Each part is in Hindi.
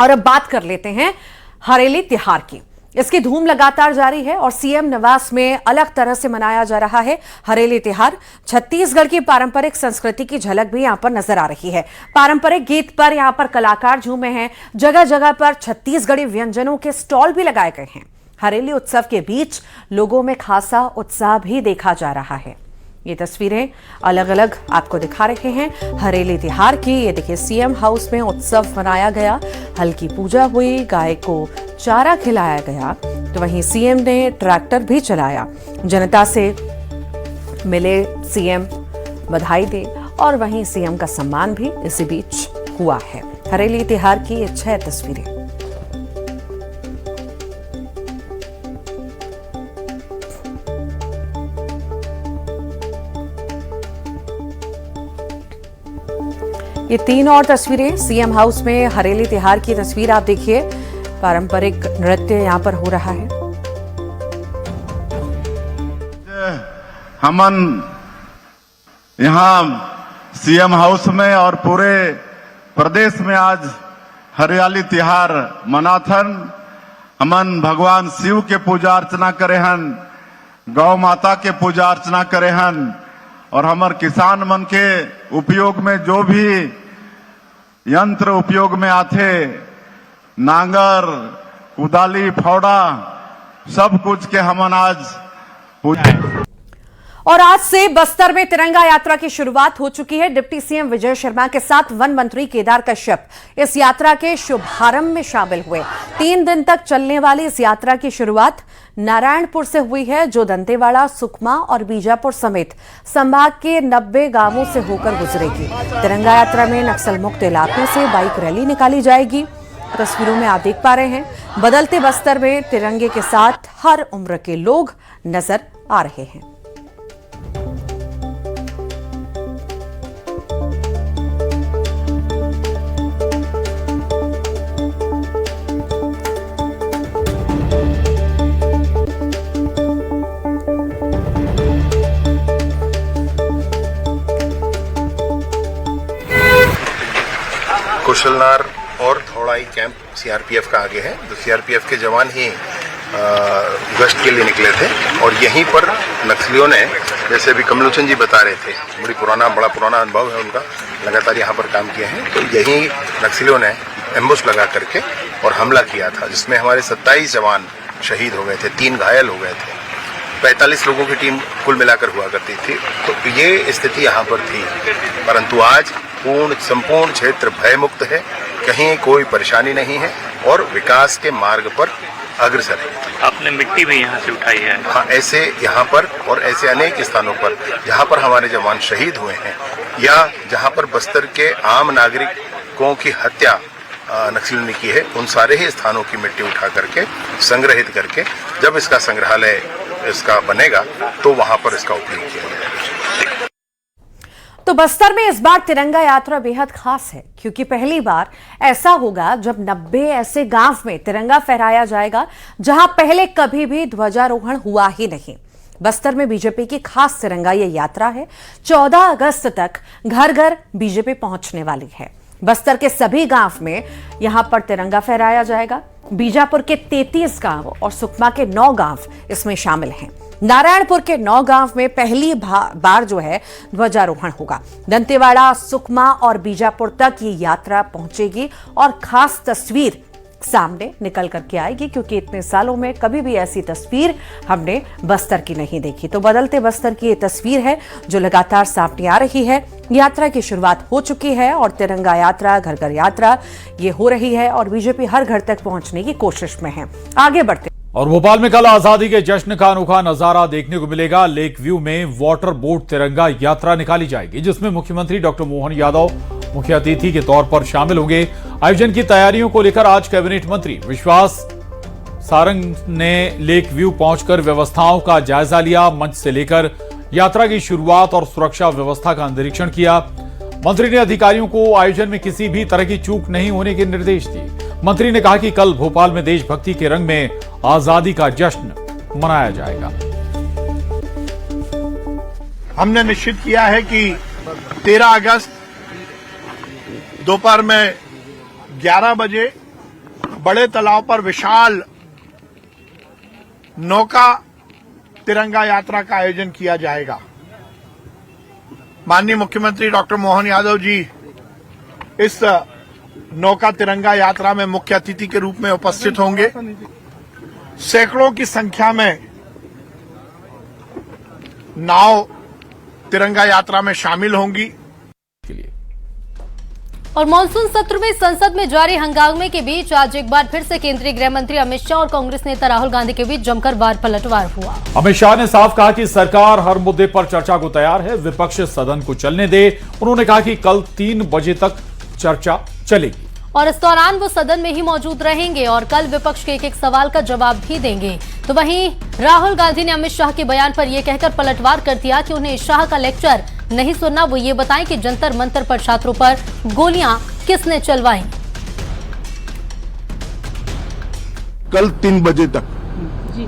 और अब बात कर लेते हैं हरेली त्योहार की। इसकी धूम लगातार जारी है और सीएम निवास में अलग तरह से मनाया जा रहा है हरेली त्योहार। छत्तीसगढ़ की पारंपरिक संस्कृति की झलक भी यहां पर नजर आ रही है। पारंपरिक गीत पर यहां पर कलाकार झूमे हैं। जगह जगह पर छत्तीसगढ़ी व्यंजनों के स्टॉल भी लगाए गए हैं। हरेली उत्सव के बीच लोगों में खासा उत्साह भी देखा जा रहा है। ये तस्वीरें अलग अलग आपको दिखा रहे हैं हरेली त्योहार की। ये देखिए, सीएम हाउस में उत्सव मनाया गया, हल्की पूजा हुई, गाय को चारा खिलाया गया, तो वहीं सीएम ने ट्रैक्टर भी चलाया। जनता से मिले सीएम, बधाई दे और वहीं सीएम का सम्मान भी इसी बीच हुआ है। हरेली त्योहार की ये 6 तस्वीरें। ये 3 और तस्वीरें सीएम हाउस में हरेली त्योहार की तस्वीर आप देखिए। पारंपरिक नृत्य यहां पर हो रहा है। हमन यहां सीएम हाउस में और पूरे प्रदेश में आज हरियाली त्योहार मनाथन। हमन भगवान शिव के पूजा अर्चना करे हन, गौ माता के पूजा अर्चना करे हन और हमर किसान मन के उपयोग में जो भी यंत्र उपयोग में आते, नांगर, कुदाली, फावड़ा, सब कुछ के हमन आज पूजा। और आज से बस्तर में तिरंगा यात्रा की शुरुआत हो चुकी है। डिप्टी सीएम विजय शर्मा के साथ वन मंत्री केदार कश्यप इस यात्रा के शुभारंभ में शामिल हुए। 3 दिन तक चलने वाली इस यात्रा की शुरुआत नारायणपुर से हुई है, जो दंतेवाड़ा, सुकमा और बीजापुर समेत संभाग के 90 गांवों से होकर गुजरेगी। तिरंगा यात्रा में नक्सल मुक्त इलाकों से बाइक रैली निकाली जाएगी। तस्वीरों में आप देख पा रहे हैं, बदलते बस्तर में तिरंगे के साथ हर उम्र के लोग नजर आ रहे हैं। कुशलनार और धौड़ाई कैंप सीआरपीएफ का आगे है। तो सीआरपीएफ के जवान ही गश्त के लिए निकले थे और यहीं पर नक्सलियों ने, जैसे अभी कमलोचन जी बता रहे थे, बड़ा पुराना अनुभव है उनका, लगातार यहाँ पर काम किए हैं। तो यहीं नक्सलियों ने एम्बुश लगा करके और हमला किया था, जिसमें हमारे 27 जवान शहीद हो गए थे, 3 घायल हो गए थे। 45 लोगों की टीम कुल मिलाकर हुआ करती थी। तो ये स्थिति यहाँ पर थी, परंतु आज संपूर्ण क्षेत्र भयमुक्त है, कहीं कोई परेशानी नहीं है और विकास के मार्ग पर अग्रसर है। आपने मिट्टी भी यहाँ से उठाई है? हाँ, ऐसे यहाँ पर और ऐसे अनेक स्थानों पर जहाँ पर हमारे जवान शहीद हुए हैं या जहाँ पर बस्तर के आम नागरिकों की हत्या नक्सलियों ने की है, उन सारे ही स्थानों की मिट्टी उठा करके संग्रहित करके जब इसका संग्रहालय इसका बनेगा तो वहां पर इसका उपयोग किया जाएगा। तो बस्तर में इस बार तिरंगा यात्रा बेहद खास है, क्योंकि पहली बार ऐसा होगा जब 90 ऐसे गांव में तिरंगा फहराया जाएगा जहां पहले कभी भी ध्वजारोहण हुआ ही नहीं। बस्तर में बीजेपी की खास तिरंगा ये यात्रा है। 14 अगस्त तक घर घर बीजेपी पहुंचने वाली है। बस्तर के सभी गांव में यहां पर तिरंगा फहराया जाएगा। बीजापुर के 33 गांव और सुकमा के 9 गांव इसमें शामिल हैं। नारायणपुर के 9 गांव में पहली बार जो है ध्वजारोहण होगा। दंतेवाड़ा, सुकमा और बीजापुर तक ये यात्रा पहुंचेगी और खास तस्वीर सामने निकल करके आएगी, क्योंकि इतने सालों में कभी भी ऐसी तस्वीर हमने बस्तर की नहीं देखी। तो बदलते बस्तर की ये तस्वीर है जो लगातार सामने आ रही है। यात्रा की शुरुआत हो चुकी है और तिरंगा यात्रा, घर घर यात्रा ये हो रही है और बीजेपी हर घर तक पहुंचने की कोशिश में है। आगे बढ़ते। और भोपाल में कल आजादी के जश्न का अनोखा नजारा देखने को मिलेगा। लेक व्यू में वाटर बोट तिरंगा यात्रा निकाली जाएगी, जिसमें मुख्यमंत्री डॉक्टर मोहन यादव मुख्य अतिथि के तौर पर शामिल होंगे। आयोजन की तैयारियों को लेकर आज कैबिनेट मंत्री विश्वास सारंग ने लेक व्यू पहुंचकर व्यवस्थाओं का जायजा लिया। मंच से लेकर यात्रा की शुरुआत और सुरक्षा व्यवस्था का निरीक्षण किया। मंत्री ने अधिकारियों को आयोजन में किसी भी तरह की चूक नहीं होने के निर्देश दिए। मंत्री ने कहा कि कल भोपाल में देशभक्ति के रंग में आजादी का जश्न मनाया जाएगा। हमने निश्चित किया है कि 13 अगस्त दोपहर में 11 बजे बड़े तालाब पर विशाल नौका तिरंगा यात्रा का आयोजन किया जाएगा। माननीय मुख्यमंत्री डॉक्टर मोहन यादव जी इस नौका तिरंगा यात्रा में मुख्य अतिथि के रूप में उपस्थित होंगे। सैकड़ों की संख्या में नाव तिरंगा यात्रा में शामिल होंगी। और मानसून सत्र में संसद में जारी हंगामे के बीच आज एक बार फिर से केंद्रीय गृह मंत्री अमित शाह और कांग्रेस नेता राहुल गांधी के बीच जमकर वार पलटवार हुआ। अमित शाह ने साफ कहा कि सरकार हर मुद्दे पर चर्चा को तैयार है, विपक्ष सदन को चलने दे। उन्होंने कहा कि कल 3 बजे तक चर्चा चलेगी और इस दौरान वो सदन में ही मौजूद रहेंगे और कल विपक्ष के एक सवाल का जवाब भी देंगे। तो वहीं राहुल गांधी ने अमित शाह के बयान पर यह कहकर पलटवार कर दिया कि उन्हें शाह का लेक्चर नहीं सुनना, वो ये बताएं कि जंतर मंतर पर छात्रों पर गोलियां किसने चलवाई। कल 3 बजे तक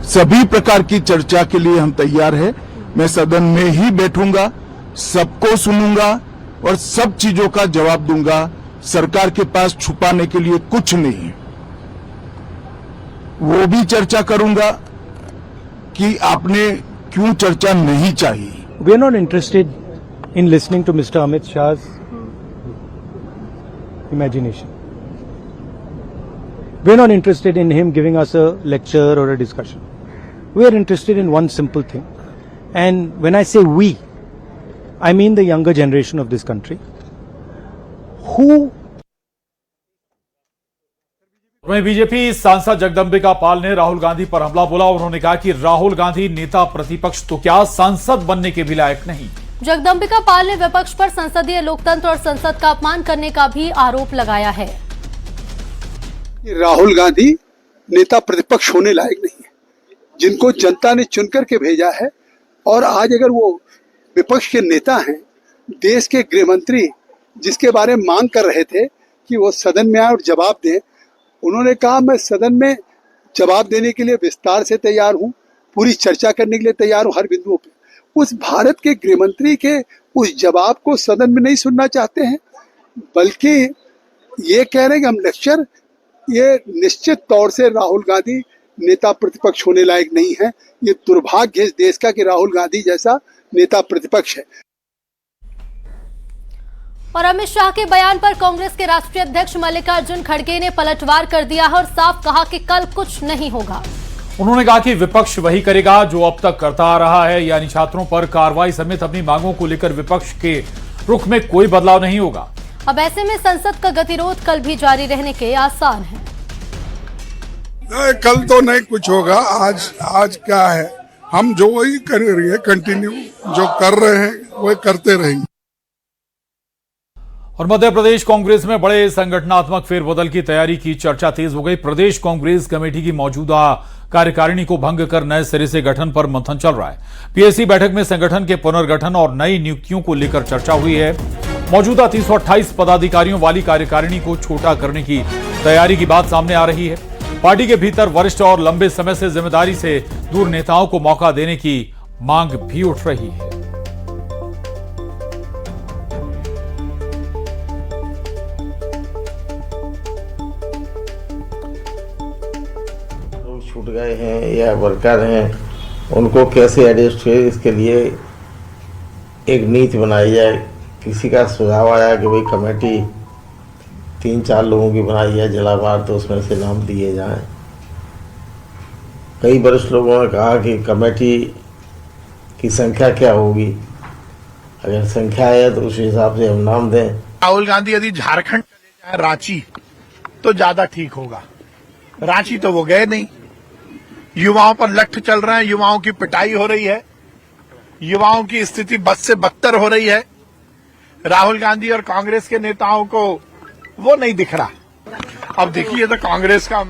सभी प्रकार की चर्चा के लिए हम तैयार हैं। मैं सदन में ही बैठूंगा, सबको सुनूंगा और सब चीजों का जवाब दूंगा। सरकार के पास छुपाने के लिए कुछ नहीं है। वो भी चर्चा करूंगा कि आपने क्यों चर्चा नहीं चाहिए। We are not interested in listening to Mr. Amit Shah's imagination. We are not interested in him giving us a lecture or a discussion. We are interested in one simple thing. And when I say we, I mean the younger generation of this country. वहीं बीजेपी सांसद जगदंबिका पाल ने राहुल गांधी पर हमला बोला। उन्होंने कहा कि राहुल गांधी नेता प्रतिपक्ष तो क्या सांसद बनने के भी लायक नहीं। जगदंबिका पाल ने विपक्ष पर संसदीय लोकतंत्र और संसद का अपमान करने का भी आरोप लगाया है। राहुल गांधी नेता प्रतिपक्ष होने लायक नहीं है, जिनको जनता ने चुनकर के भेजा है। और आज अगर वो विपक्ष के नेता हैं, देश के गृह मंत्री जिसके बारे में मांग कर रहे थे कि वो सदन में आए और जवाब दें, उन्होंने कहा मैं सदन में जवाब देने के लिए विस्तार से तैयार हूं, पूरी चर्चा करने के लिए तैयार हूं हर बिंदुओं पे। उस भारत के गृह मंत्री के उस जवाब को सदन में नहीं सुनना चाहते हैं, बल्कि ये कह रहे हैं कि हम लेक्चर। ये निश्चित तौर से राहुल गांधी नेता प्रतिपक्ष होने लायक नहीं है। ये दुर्भाग्य इस देश का कि राहुल गांधी जैसा नेता प्रतिपक्ष है। और अमित शाह के बयान पर कांग्रेस के राष्ट्रीय अध्यक्ष मल्लिकार्जुन खड़गे ने पलटवार कर दिया है और साफ कहा कि कल कुछ नहीं होगा। उन्होंने कहा कि विपक्ष वही करेगा जो अब तक करता आ रहा है, यानी छात्रों पर कार्रवाई समेत अपनी मांगों को लेकर विपक्ष के रुख में कोई बदलाव नहीं होगा। अब ऐसे में संसद का गतिरोध कल भी जारी रहने के आसार हैं। कल तो नहीं कुछ होगा। आज क्या है, हम जो वही कर रही है, कंटिन्यू जो कर रहे हैं वही करते रहेंगे। और मध्य प्रदेश कांग्रेस में बड़े संगठनात्मक फेरबदल की तैयारी की चर्चा तेज हो गई। प्रदेश कांग्रेस कमेटी की मौजूदा कार्यकारिणी को भंग कर नए सिरे से गठन पर मंथन चल रहा है। पीएसी बैठक में संगठन के पुनर्गठन और नई नियुक्तियों को लेकर चर्चा हुई है। मौजूदा 328 पदाधिकारियों वाली कार्यकारिणी को छोटा करने की तैयारी की बात सामने आ रही है। पार्टी के भीतर वरिष्ठ और लंबे समय से जिम्मेदारी से दूर नेताओं को मौका देने की मांग भी उठ रही है। छूट गए हैं या वर्कर हैं, उनको कैसे एडजस्ट किए, इसके लिए एक नीति बनाई जाए। किसी का सुझाव आया कि भाई कमेटी 3-4 लोगों की बनाई है जिलावार, तो उसमें से नाम दिए जाएं। कई वरिष्ठ लोगों ने कहा कि कमेटी की संख्या क्या होगी, अगर संख्या है तो उस हिसाब से हम नाम दें। राहुल गांधी यदि झारखंड चले जाए, रांची, तो ज्यादा ठीक होगा। रांची तो वो गए नहीं। युवाओं पर लठ चल रहे हैं, युवाओं की पिटाई हो रही है, युवाओं की स्थिति बद से बदतर हो रही है। राहुल गांधी और कांग्रेस के नेताओं को वो नहीं दिख रहा। अब देखिए तो कांग्रेस का